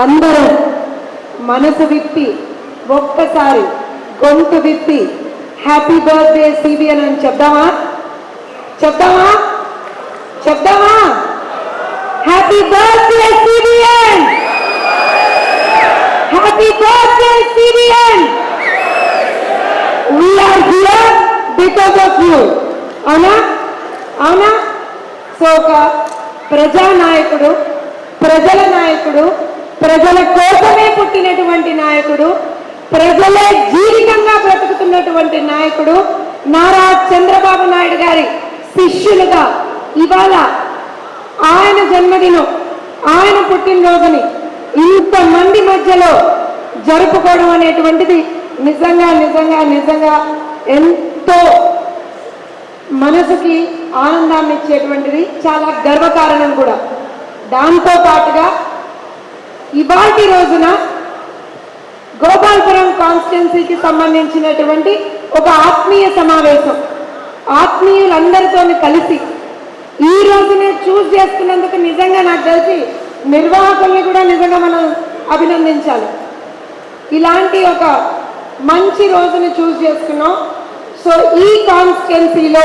అందరం మనసు విప్పి ఒక్కసారి గొంతు విప్పి హ్యాపీ బర్త్డే సిబిఎన్ అని చెప్దామా? చెప్దామా? చెప్దామా? Happy birthday CBN! Happy birthday CBN! We are here because of you. అవునా? అవునా? సో ఒక ప్రజానాయకుడు, ప్రజల నాయకుడు, ప్రజల కోసమే పుట్టినటువంటి నాయకుడు, ప్రజలే జీవితంగా బ్రతుకుతున్నటువంటి నాయకుడు నారా చంద్రబాబు నాయుడు గారి శిష్యులుగా ఇవాళ ఆయన జన్మదినం, ఆయన పుట్టినరోజుని ఇంతమంది మధ్యలో జరుపుకోవడం అనేటువంటిది నిజంగా నిజంగా నిజంగా ఎంతో మనసుకి ఆనందాన్ని ఇచ్చేటువంటిది, చాలా గర్వకారణం కూడా. దాంతో పాటుగా ఇవాటి రోజున గోపాల్పురం కాన్స్టిట్యున్సీకి సంబంధించినటువంటి ఒక ఆత్మీయ సమావేశం, ఆత్మీయులందరితో కలిసి ఈ రోజునే చూస్ చేసుకున్నందుకు నిజంగా నాకు తెలిసి నిర్వాహకుల్ని కూడా నిజంగా మనం అభినందించాలి. ఇలాంటి ఒక మంచి రోజుని చూస్ చేసుకున్నాం. సో ఈ కాన్స్టిట్యున్సీలో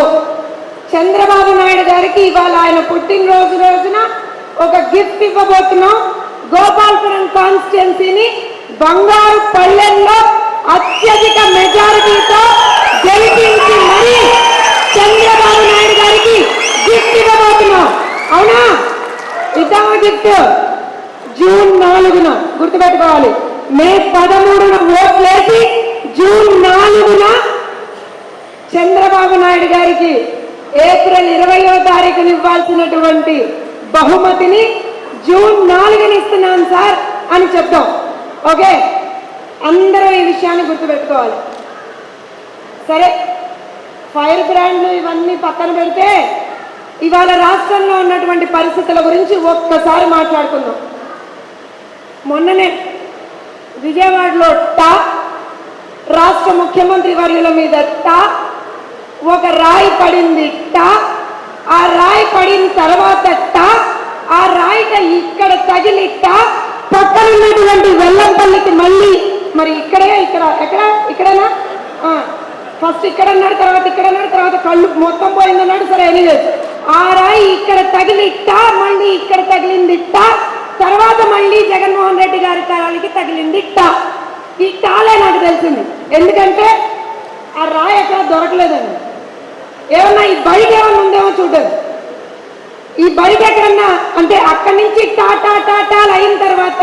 చంద్రబాబు నాయుడు గారికి ఇవాళ ఆయన పుట్టినరోజు రోజున ఒక గిఫ్ట్ ఇవ్వబోతున్నాం. గోపాల్పురం కాన్స్టిట్యున్సీని బంగారు పల్లెల్లో అత్యధిక మెజారిటీతో గెలిపించి మరీ చంద్రబాబు నాయుడు గారికి గిఫ్ట్ ఇవ్వబోతున్నాం. అవునా? ఇద్దామా గిఫ్ట్? జూన్ 4న గుర్తుపెట్టుకోవాలి. మే 13న ఓట్లేసి జూన్ 4న చంద్రబాబు నాయుడు గారికి ఏప్రిల్ 20వ తారీఖున ఇవ్వాల్సినటువంటి బహుమతిని జూన్ 4న ఇస్తున్నాను సార్ అని చెప్తాం. ఓకే, అందరూ ఈ విషయాన్ని గుర్తుపెట్టుకోవాలి. సరే, ఫైర్ బ్రాండ్లు ఇవన్నీ పక్కన పెడితే ఇవాళ రాష్ట్రంలో ఉన్నటువంటి పరిస్థితుల గురించి ఒక్కసారి మాట్లాడుకుందాం. మొన్ననే విజయవాడలో రాష్ట్ర ముఖ్యమంత్రి వర్యుల మీద ఒక రాయి పడింది. ఆ రాయి పడిన తర్వాత ఆ రాయిట ఇక్కడ తగిలి పక్కన ఉన్నటువంటి వెల్లంపల్లికి మళ్ళీ మరి ఇక్కడేనా ఫస్ట్ ఇక్కడ అన్నాడు, తర్వాత ఇక్కడ అన్నాడు, తర్వాత కళ్ళు మొత్తం పోయిందన్నాడు. సరే, ఎనీవేస్ ఆ రాయి ఇక్కడ తగిలి మళ్ళీ ఇక్కడ తగిలింది తర్వాత మళ్ళీ జగన్మోహన్ రెడ్డి గారి తరానికి తగిలింది ఈ టాలే నాకు తెలిసింది. ఎందుకంటే ఆ రాయి ఎక్కడ దొరకలేదండి. ఏమన్నా ఈ బయట ఏమన్నా ఉందేమో చూడండి. ఈ బయట ఎక్కడన్నా అంటే అక్కడి నుంచి టాటాలు అయిన తర్వాత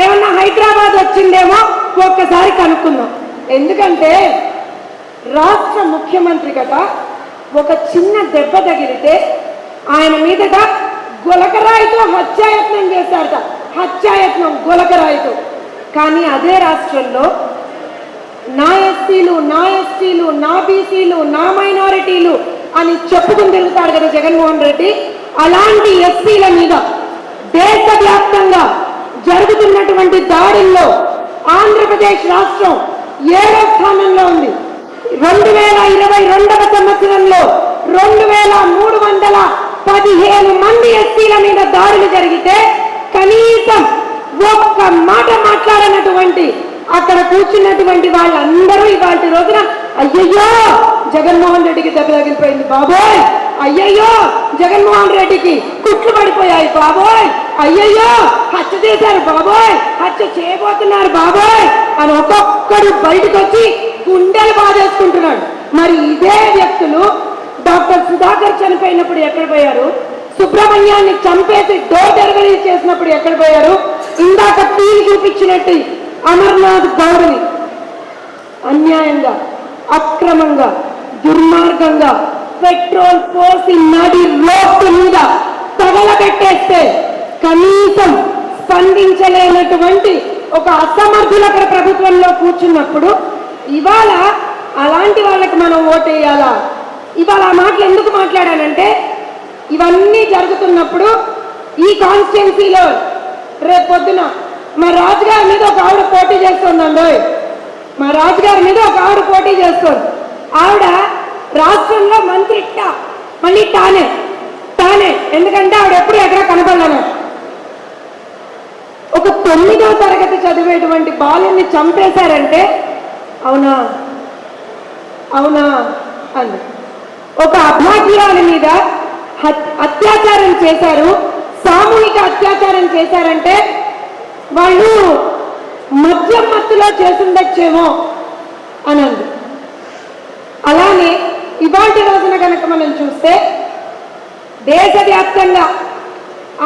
ఏమన్నా హైదరాబాద్ వచ్చిందేమో ఒక్కసారి కనుక్కుందాం. ఎందుకంటే రాష్ట్ర ముఖ్యమంత్రి కదా ఒక చిన్న దెబ్బ తగిలితే ఆయన మీదట గులకరాయితో హత్యాయత్నం చేశారట. హత్యాయత్నం గులకరాయితో. కానీ అదే రాష్ట్రంలో నా ఎస్సీలు, నా ఎస్టీలు, నా బీసీలు, నా మైనారిటీలు అని చెప్పుకుని తిరుగుతాడు కదా జగన్మోహన్ రెడ్డి. అలాంటి ఎస్సీల మీద దేశవ్యాప్తంగా జరుగుతున్నటువంటి దాడుల్లో ఆంధ్రప్రదేశ్ రాష్ట్రం 7వ స్థానంలో ఉంది. 2022వ సంవత్సరంలో 2315 మంది ఎస్సీల మీద దాడులు జరిగితే కనీసం ఒక్క మాట మాట్లాడనటువంటి అక్కడ కూర్చున్నటువంటి వాళ్ళందరూ ఇవాళ రోజున అయ్యయ్యో జగన్మోహన్ రెడ్డికి దెబ్బ తగిలిపోయింది బాబోయ్, అయ్యయ్యో జగన్మోహన్ రెడ్డికి కుట్లు పడిపోయాయి బాబోయ్, అయ్యయ్యో హత్య చేశారు బాబోయ్, హత్య చేయబోతున్నారు బాబోయ్ అని ఒక్కొక్కడు బయటకు వచ్చి గుండెలు బాధేసుకుంటున్నాడు. మరి ఇదే వ్యక్తులు డాక్టర్ సుధాకర్ చనిపోయినప్పుడు ఎక్కడ పోయారు? సుబ్రహ్మణ్యాన్ని చంపేసి డోర్ డెలివరీ చేసినప్పుడు ఎక్కడ పోయారు? ఇందాక టీవీ చూపించినట్టు అమర్నాథ్ గౌడ్ని అన్యాయంగా, అక్రమంగా, దుర్మార్గంగా పెట్రోల్ పోసి నడి రోడ్డు మీద తగలబెట్టేస్తే కనీసం స్పందించలేనటువంటి ఒక అసమర్థులకర ప్రభుత్వంలో కూర్చున్నప్పుడు ఇవాళ అలాంటి వాళ్ళకి మనం ఓటేయాలా? ఇవాళ ఆ మాటలు ఎందుకు మాట్లాడానంటే ఇవన్నీ జరుగుతున్నప్పుడు ఈ కాన్స్టిట్యున్సీలో రేపు పొద్దున మా రాజుగారి మీద ఒక ఆవిడ పోటీ చేస్తుందండి. మా రాజుగారి మీద ఒక ఆవిడ పోటీ చేస్తుంది. ఆవిడ రాష్ట్రంలో మంత్రి మళ్ళీ తానే ఎందుకంటే ఆవిడ ఎప్పుడు ఎక్కడ కనపడలేను. ఒక 9వ తరగతి చదివేటువంటి బాలుని చంపేశారంటే అవునా అవునా అంది. ఒక అభాగ్యురాలి మీద అత్యాచారం చేశారు, సామూహిక అత్యాచారం చేశారంటే వాళ్ళు మద్యం మత్తులో చేసుండొచ్చేమో అనంది. అలానే ఇవాటి రోజున కనుక మనం చూస్తే దేశవ్యాప్తంగా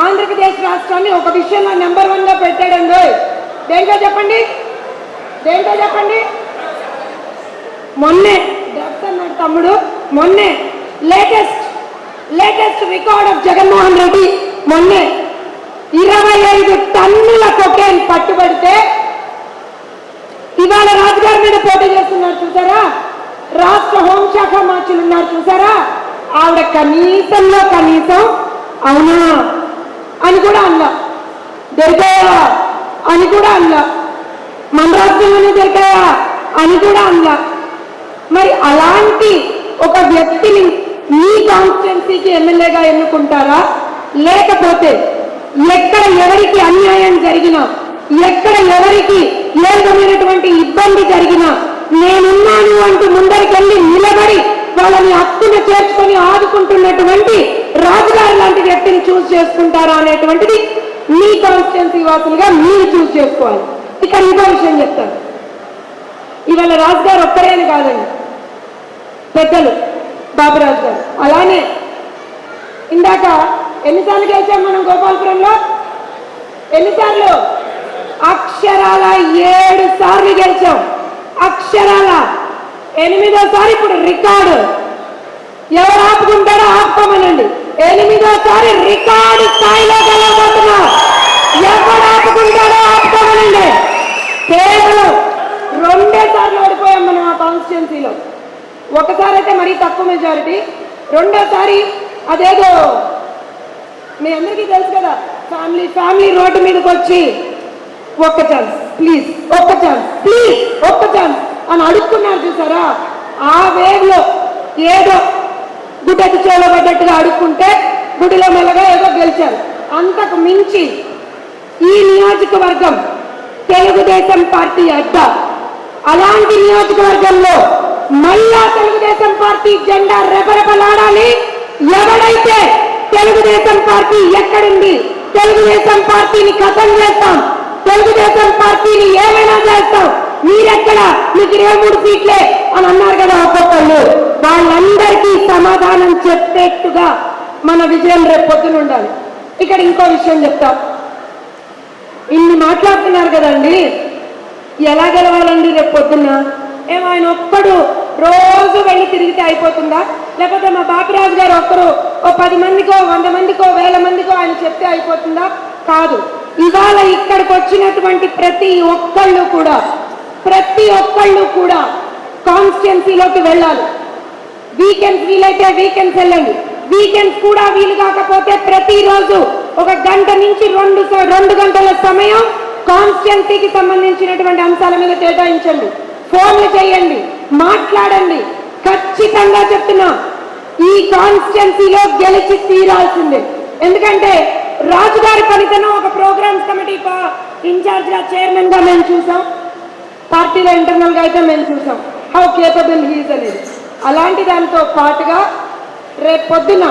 ఆంధ్రప్రదేశ్ రాష్ట్రాన్ని ఒక విషయంలో నెంబర్ 1గా పెట్టాడండి. దేంట్లో చెప్పండి, దేంట్లో చెప్పండి? మొన్నే డ్రగ్స్ అన్నాడు తమ్ముడు, మొన్నే latest record of Jaganmohan Reddy మొన్నే 25 టన్నుల కొకేన్ పట్టుబడితే ఇవాళ రాజుగారి మీద పోటీ చేస్తున్నారు చూసారా, రాష్ట్ర హోంశాఖ మార్చులు ఉన్నారు చూసారా, ఆవిడ కనీసంలో కనీసం అవునా అని కూడా అన్నా, దొరికాయా అని కూడా అన్నా, మన రాష్ట్రంలోనే దొరికాయా అని కూడా అన్నా. మరి అలాంటి ఒక వ్యక్తిని మీ కాన్స్టిట్యున్సీకి ఎమ్మెల్యేగా ఎన్నుకుంటారా? లేకపోతే ఎక్కడ ఎవరికి అన్యాయం జరిగినా, ఎక్కడ ఎవరికి ఏ విధమైనటువంటి ఇబ్బంది జరిగినా నేనున్నాను అంటూ ముందరికెళ్ళి నిలబడి వాళ్ళని హక్కును చేర్చుకొని ఆదుకుంటున్నటువంటి రాజుగారు లాంటి వ్యక్తిని చూస్ చేసుకుంటారా అనేటువంటిది మీ కాన్స్టిట్యున్సీ వాసులుగా మీరు చూస్ చేసుకోవాలి. ఇక్కడ ఇంకో విషయం చెప్తాను. ఇవాళ రాజుగారు ఒక్కరే అని కాదండి, పెద్దలు బాబురాజు గారు. అలానే ఇందాక ఎన్నిసార్లు గెలిచాం మనం గోపాలపురంలో? ఎన్నిసార్లు? అక్షరాల 7 సార్లు గెలిచాం. అక్షరాల 8వ సారి ఇప్పుడు రికార్డు. ఎవరు ఆపుకుంటారో ఆపుకోమనండి. 8వ సారి రికార్డు స్థాయిలో గెలవబోతున్నాం. ఎవరు ఆపుకుంటారో ఆపుకోమనండి. కేవలం 2 సార్లు ఓడిపోయాం మనం ఆ కాన్స్టిట్యున్సీలో. ఒకసారి అయితే మరీ తక్కువ మెజారిటీ, 2వసారి అదేదో మీ అందరికీ తెలుసు కదా, ఫ్యామిలీ రోడ్డు మీదకి వచ్చి ఒక్క ఛాన్స్ ప్లీజ్, ఒక్క ఛాన్స్ ప్లీజ్, ఒక్క ఛాన్స్ అని అడుక్కున్నారు చూసారా. ఆ వేవ్లో ఏదో గుడ్డకు చేలబడ్డట్టుగా అడుక్కుంటే గుడిలో మెల్లగా ఏదో గెలిచారు. అంతకు మించి ఈ నియోజకవర్గం తెలుగుదేశం పార్టీ అడ్డా. అలాంటి నియోజకవర్గంలో మళ్ళా తెలుగుదేశం పార్టీ జెండా రెపరెపలాడాలి. ఎవడైతే తెలుగుదేశం పార్టీ ఎక్కడుంది, తెలుగుదేశం పార్టీని ఖతం చేస్తాం, తెలుగుదేశం పార్టీని ఏమైనా చేస్తాం, మీరెక్కడ, మీకు 23 సీట్లే అని అన్నారు కదా ఒక్కొక్కళ్ళు, వాళ్ళందరికీ సమాధానం చెప్పేట్టుగా మన విజయం రేపు పొద్దున ఉండాలి. ఇక్కడ ఇంకో విషయం చెప్తాం. ఇన్ని మాట్లాడుతున్నారు కదండి, ఎలా గెలవాలండి రేపు పొద్దున్న? ఏమో ఆయన ఒక్కడు రోజు వెళ్ళి తిరిగితే అయిపోతుందా? లేకపోతే మా బాపిరాజు గారు ఒక్కరు 10 మందికో 100 మందికో 1000 మందికో ఆయన చెప్తే అయిపోతుందా? కాదు. ఇవాళ ఇక్కడికి వచ్చినటువంటి ప్రతి ఒక్కళ్ళు కూడా కాన్స్టిట్యున్సీలోకి వెళ్ళాలి. వీకెండ్స్ వీలైతే వీకెండ్స్ వెళ్ళండి, వీకెండ్స్ కూడా వీలు కాకపోతే ప్రతిరోజు 1 గంట నుంచి 2 గంటల సమయం కాన్స్టిట్యున్సీకి సంబంధించినటువంటి అంశాల మీద కేటాయించండి. ఫోన్లు చేయండి, మాట్లాడండి. ఖచ్చితంగా చెప్తున్నా, ఈ కాన్స్టిట్యున్సీలో గెలిచి తీరాల్సిందే. ఎందుకంటే రాజుగారి పనితనం ఒక ప్రోగ్రామ్స్ కమిటీ ఇన్ఛార్జ్ గా చైర్మన్ గా మేము చూసాం, పార్టీలో ఇంటర్నల్ గా అయితే మేము చూసాం హౌ కేపబుల్ హీస్ అనేది. అలాంటి దానితో పాటుగా రేపు పొద్దున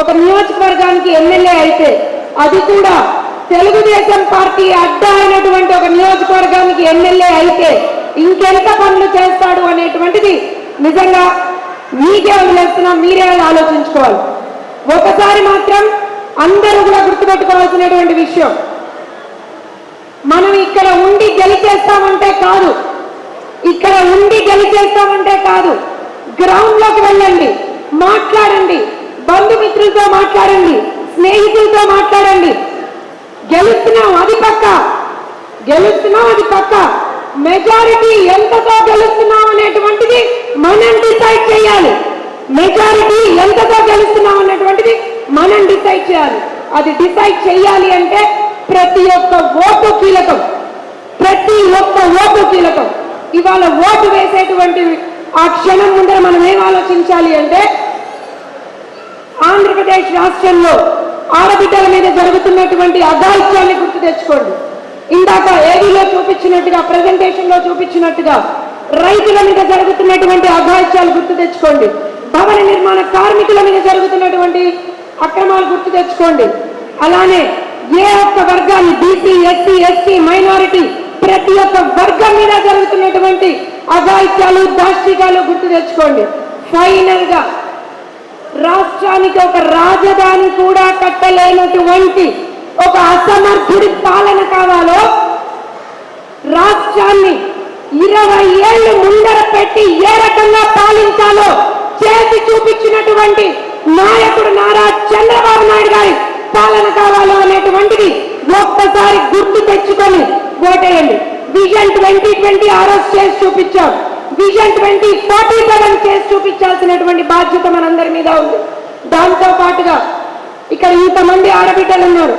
ఒక నియోజకవర్గానికి ఎమ్మెల్యే అయితే అది కూడా తెలుగుదేశం పార్టీ అడ్డా అయినటువంటి ఒక నియోజకవర్గానికి ఎమ్మెల్యే అయితే ఇంకెంత పనులు చేస్తాడు అనేటువంటిది నిజంగా మీకే వదిలేస్తున్నా, మీరే ఆలోచించుకోవాలి. ఒకసారి మాత్రం అందరూ కూడా గుర్తుపెట్టుకోవాల్సినటువంటి విషయం, మనం ఇక్కడ ఉండి గెలిచేస్తామంటే కాదు, గ్రౌండ్ లోకి వెళ్ళండి, మాట్లాడండి, బంధుమిత్రులతో మాట్లాడండి, స్నేహితులతో మాట్లాడండి. గెలుస్తున్నాం అది పక్క, మెజారిటీ ఎంతతో గెలుస్తున్నాం అనేటువంటిది మనం డిసైడ్ చేయాలి. అది డిసైడ్ చేయాలి అంటే ప్రతి ఒక్క ఓటు కీలకం. ఇవాళ ఓటు వేసేటువంటి ఆ క్షణం ముందర మనం ఏం ఆలోచించాలి అంటే, ఆంధ్రప్రదేశ్ రాష్ట్రంలో ఆడబిడ్డల మీద జరుగుతున్నటువంటి అఘాయిత్యాన్ని గుర్తు తెచ్చుకోండి. ఇందాక ఏడీలో చూపించినట్టుగా, ప్రెజెంటేషన్లో చూపించినట్టుగా రైతుల మీద జరుగుతున్నటువంటి అఘాయిత్యాలు గుర్తు తెచ్చుకోండి. భవన నిర్మాణ కార్మికుల మీద జరుగుతున్నటువంటి అక్రమాలు గుర్తు తెచ్చుకోండి. అలానే ఏ ఒక్క వర్గాన్ని, బీసీ, ఎస్సీ, ఎస్టీ, మైనారిటీ, ప్రతి ఒక్క వర్గం మీద జరుగుతున్నటువంటి అఘాయిత్యాలు, దాష్టికాలు గుర్తు తెచ్చుకోండి. ఫైనల్ గా రాష్ట్రానికి ఒక రాజధాని కూడా కట్టలేనటువంటి ఒక అసమర్థుడి పాలన కావాలో, రాష్ట్రాన్ని 20 ఏళ్లు ముందర పెట్టి ఏ రకంగా పాలించాలో చేసి చూపించినటువంటి నాయకుడు నారా చంద్రబాబు నాయుడు గారి పాలన కావాలో అనేటువంటిది ఒక్కసారి గుర్తు తెచ్చుకొని ఓటేయండి. విజన్ 2020 ఆరోజు చేసి చూపించాం. విజన్ 2047 చేసి చూపించాల్సినటువంటి బాధ్యత మనందరి మీద ఉంది. దాంతో పాటుగా ఇక్కడ ఇంతమంది ఆడబిడ్డలు ఉన్నారు.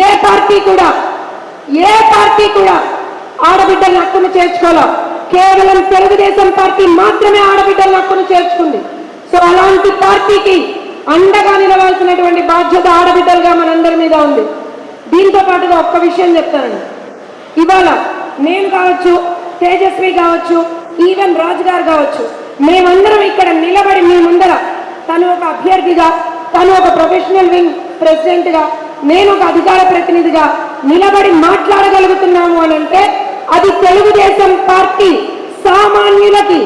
ఏ పార్టీ కూడా ఆడబిడ్డల హక్కును చేర్చుకోవాలా. కేవలం తెలుగుదేశం పార్టీ మాత్రమే ఆడబిడ్డల హక్కును చేర్చుకుంది. సో అలాంటి పార్టీకి అండగా నిలవాల్సినటువంటి బాధ్యత ఆడబిడ్డలుగా మనందరి మీద ఉంది. దీంతో పాటుగా ఒక్క విషయం చెప్తానండి. ఇవాళ నేను కావచ్చు, తేజస్వి కావచ్చు, ఈవెన్ రాజు గారు కావచ్చు, మేమందరం ఇక్కడ నిలబడి మీ ముందర, తను ఒక అభ్యర్థిగా, తను ఒక ప్రొఫెషనల్ వింగ్ ప్రెసిడెంట్గా, నేను ఒక అధికార ప్రతినిధిగా నిలబడి మాట్లాడగలుగుతున్నాము అని అంటే అది తెలుగుదేశం పార్టీ సామాన్యులకి,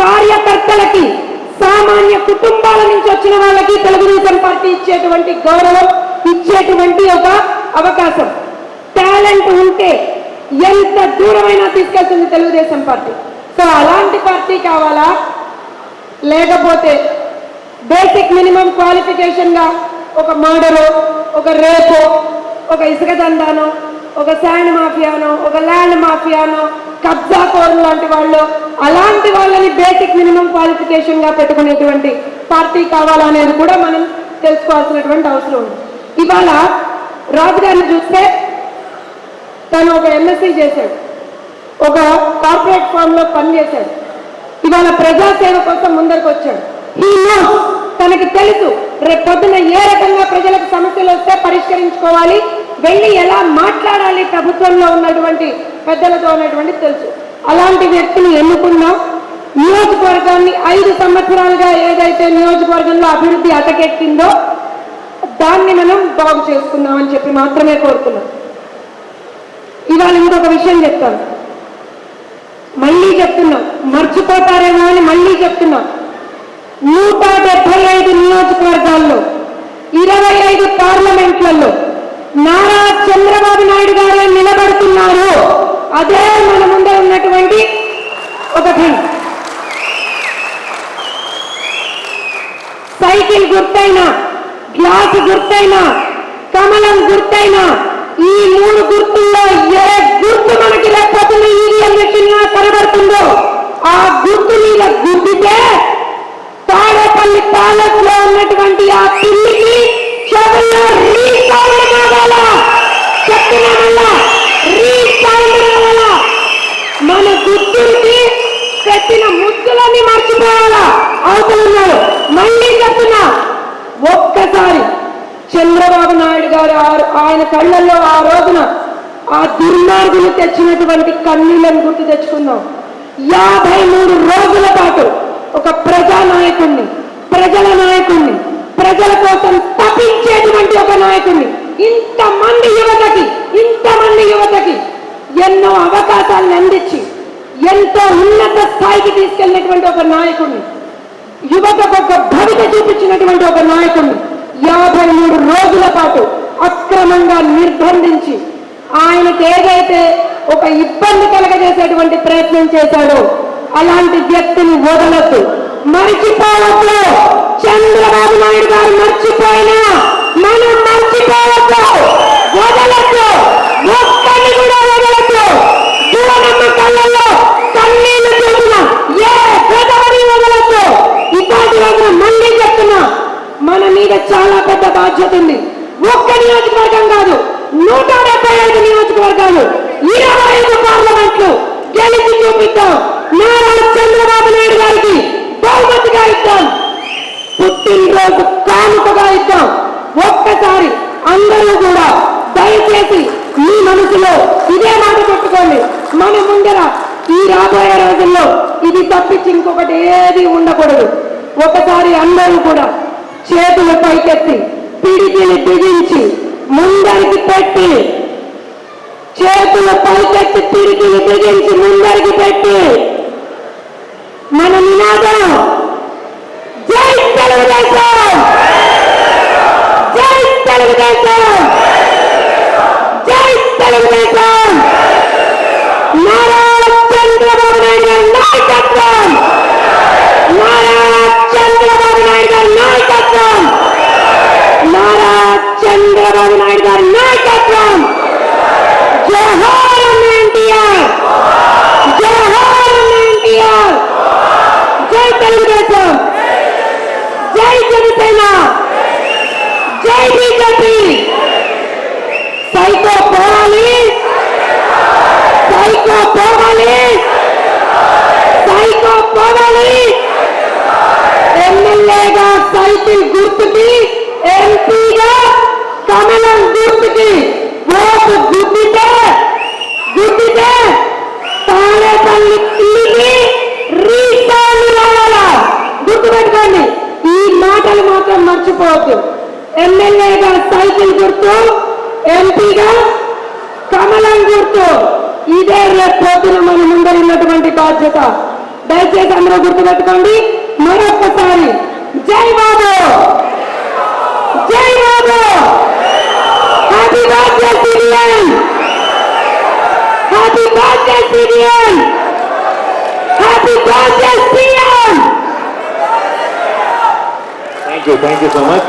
కార్యకర్తలకి, సామాన్య కుటుంబాల నుంచి వచ్చిన వాళ్ళకి తెలుగుదేశం పార్టీ ఇచ్చేటువంటి గౌరవం, ఇచ్చేటువంటి ఒక అవకాశం. టాలెంట్ ఉంటే ఎంత దూరమైనా తీసుకెళ్తుంది తెలుగుదేశం పార్టీ. సో అలాంటి పార్టీ కావాలా, లేకపోతే బేసిక్ మినిమం క్వాలిఫికేషన్ గా ఒక మర్డరో, ఒక రేపో, ఒక ఇసుక దందానో, ఒక శాండ్ మాఫియానో, ఒక ల్యాండ్ మాఫియానో, కబ్జా కోర్లు లాంటి వాళ్ళు, అలాంటి వాళ్ళని బేసిక్ మినిమం క్వాలిఫికేషన్ గా పెట్టుకునేటువంటి పార్టీ కావాలనేది కూడా మనం తెలుసుకోవాల్సినటువంటి అవసరం ఉంది. ఇవాళ రాజుగారిని చూస్తే తను ఒక ఎంఎస్సీ చేశాడు, ఒక కార్పొరేట్ ఫామ్ లో పనిచేశాడు. ఇవాళ ప్రజాసేవ కోసం ముందరికి వచ్చాడు. తనకి తెలుసు రేపు పొద్దున ఏ రకంగా ప్రజలకు సమస్యలు వస్తే పరిష్కరించుకోవాలి, వెళ్ళి ఎలా మాట్లాడాలి ప్రభుత్వంలో ఉన్నటువంటి పెద్దలతో ఉన్నటువంటి తెలుసు. అలాంటి వ్యక్తిని ఎన్నుకున్నాం. నియోజకవర్గాన్ని 5 సంవత్సరాలుగా ఏదైతే నియోజకవర్గంలో అభివృద్ధి అటకెక్కిందో దాన్ని మనం బాగు చేసుకుందామని చెప్పి మాత్రమే కోరుతున్నాం. ఇవాళ ఇంకొక విషయం చెప్తాను, మళ్ళీ చెప్తున్నాం, మర్చిపోతారేమో అని మళ్ళీ చెప్తున్నాం. 175 నియోజకవర్గాల్లో 25 పార్లమెంట్లలో నారా చంద్రబాబు నాయుడు గారే నిలబడుతున్నారు. అదే మన ముందే ఉన్నటువంటి ఒక థింగ్. సైకిల్ గుర్తైనా, గ్లాసు గుర్తైనా, కమలం గుర్తైనా, ఈ 3 గుర్తుల్లో ఏ గుర్తు మనకి లేకపోతే ఈవీఎం మెషిన్ కనబడుతుందో ఆ గుర్తు మీద గుర్తితే తాడేపల్లి ప్యాలెస్ లో ఉన్నటువంటి ఆ పిల్లికి చెవుల్లో రీసౌండ్ కావాలా, చెప్తున్నామల్లా రీసౌండ్ కావాలా. మన గుర్తులకి పెట్టిన ముద్దులన్నీ మర్చిపోవాలా అవుతున్నాడు. మళ్ళీ చెప్తున్నా, ఒక్కసారి చంద్రబాబు నాయుడు గారు ఆయన కళ్ళల్లో ఆ రోజున ఆ దుర్మార్గులు తెచ్చినటువంటి కన్నీళ్లను గుర్తు తెచ్చుకుందాం. 53 రోజుల పాటు ఒక ప్రజానాయకుణ్ణి, ప్రజల నాయకుణ్ణి, ప్రజల కోసం తప్పించేటువంటి ఒక నాయకుణ్ణి, ఇంతమంది యువతకి ఎన్నో అవకాశాలను అందించి ఎంతో ఉన్నత స్థాయికి తీసుకెళ్ళినటువంటి ఒక నాయకుణ్ణి, యువతకు ఒక భవిత చూపించినటువంటి ఒక నాయకుణ్ణి 53 రోజుల పాటు అక్రమంగా నిర్బంధించి ఆయనకి ఏదైతే ఒక ఇబ్బంది కలగజేసేటువంటి ప్రయత్నం చేశాడో అలాంటి వ్యక్తిని వదలొద్దు, మర్చిపోవద్దు. చంద్రబాబు నాయుడు గారు మర్చిపోయినా మనం మర్చిపోవద్దు, వదలొద్దు, ఒక్కడిని కూడా వదలొద్దు. దూరమ్మ కళ్ళల్లో కన్నీళ్లు చూసిన ఏ గదవని వదలొద్దు. ఇలాంటి రోజున మళ్ళీ చెప్తున్నా, మన మీద చాలా పెద్ద బాధ్యత ఉంది. ఒక్క నియోజకవర్గం కాదు, 175 నియోజకవర్గాలు, 25 పార్లమెంట్లు గెలిచి చూపిద్దాం. నారా చంద్రబాబు నాయుడు గారికి బహుమతిగా ఇద్దాం, పుట్టినరోజు కానుకగా ఇద్దాం. ఒక్కసారి అందరూ కూడా దయచేసి మీ మనసులో ఇదే మాట పెట్టుకోండి. మన ముందర ఈ రాబోయే రోజుల్లో ఇది తప్పించి ఇంకొకటి ఏది ఉండకూడదు. ఒకసారి అందరూ కూడా చేతులు పైకెత్తి పిడికిని బిగించి ముందరికి పెట్టి, చేతులు పైకెత్తి పిడికిని బిగించి ముందరికి పెట్టి మన నినాదం జై తెలుగుదేశం, జై తెలుగుదేశం, జై తెలుగుదేశం, నారా చంద్రబాబు నాయుడు గారి నాయకత్వం, నారా చంద్రబాబు నాయుడు గారి నాయకత్వం, నారా చంద్రబాబు నాయుడు గారి నాయకత్వం. జోహార్ ఎన్టీఆర్, జోహార్ ఎన్టీఆర్, జై తెలుగుదేశం, జై జనసేన, జై బీజేపీ. సైకో పోవాలి, సైకో పోవాలి, సైకో పోవాలి. ఎమ్మెల్యేగా సైకిల్ గుర్తుకి, ఎంపీగా కమలం గుర్తుకి ఓటు గుద్దితే తాడేపల్లి తిరిగి రీసాలు రావాలా. గుర్తుపెట్టుకోండి, ఈ మాటలు మాత్రం మర్చిపోవద్దు. ఎమ్మెల్యేగా సైకిల్ గుర్తు, ఎంపీగా కమలం గుర్తు. ఇదే రేపు పొద్దున మన ముందర ఉన్నటువంటి బాధ్యత. దయచేసి అందరూ గుర్తుపెట్టుకోండి. మరొక్కసారి జై బాబు, జై బాబు, హ్యాపీ బర్త్డే సిరియన్, హ్యాపీ బర్త్డే సిరియన్, హ్యాపీ బర్త్డే సిరియన్. Thank you so much.